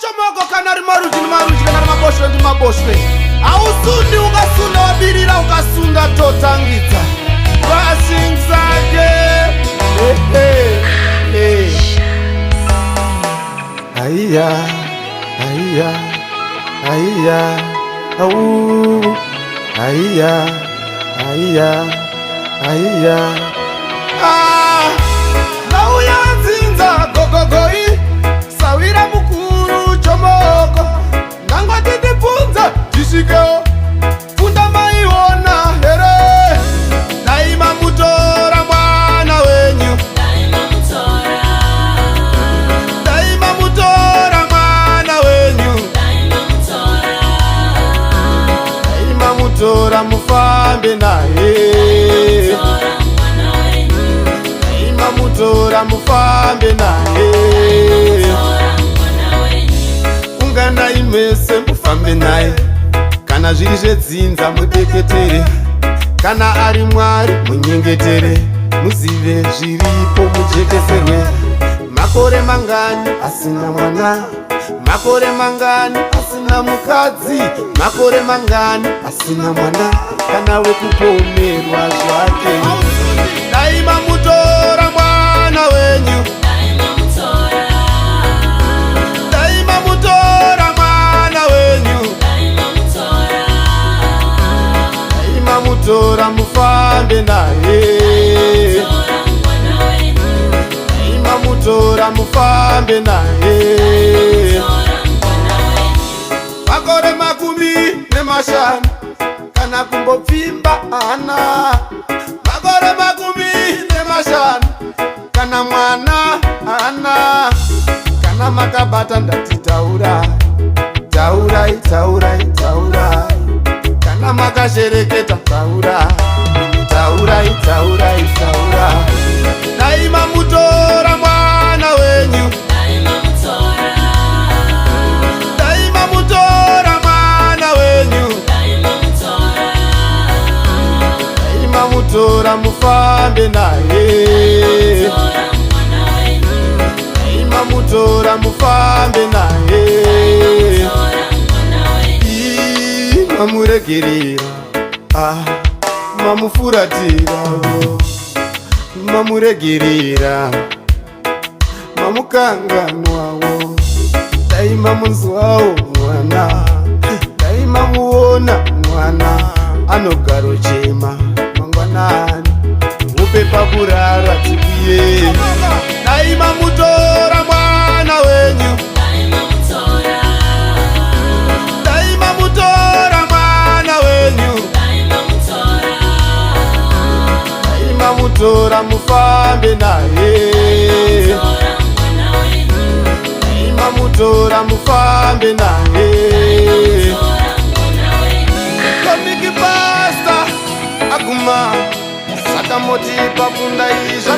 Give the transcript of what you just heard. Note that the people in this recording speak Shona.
chomoka kana rimaruji kana rimaboshwe ndimaboshwe ausundi ukasunda wabirira ukasunda totangidza vasingzake aiya aiya aiya au aiya aiya aiya nauya nzinza gogogoi sawira mukuru chomoko nangwatitibvunza tisvikeo funda maiona here daima mutora mwana wenyu daima mutora mwana wenyu daima mutora mufambe naye daima mutora mufambe naye ungana imese mufambe naye kana zviri zvedzinza mudeketere kana ari mwari munyengetere muzive zviripo mujekeserwe makore mangani asina mwana makore mangani asina mukadzi makore mangani asina mwana kana wekupomerwa zvake daima mutora mwana wenyu daima mutora mwana wenyu daima mutora mufambe naye daima mutora mufambe naye makore makumi nemashanu kana kumbopfimba ana makore makumi nemashanu kana mwana ana kana makabata ndati taurai taurai taurai taurai kana makashereketa taurai taurai taurai taurai daima mutora mwana wenyu daima mutora mwana wenyu daima mutora mufambe naye daima mutora mufambe naye mamuregerera mamufuratira mamuregerera mamukanganwawo daima munzwawo mwana daima muona mwana anogaro chema mangwanani mupe pakurara tibuye daima mutora mwana wenyu daima mutora mwana wenyu daima mutora mufambe naye daima mutora mufambe naye komiki pasta aguma saka moti papunda izva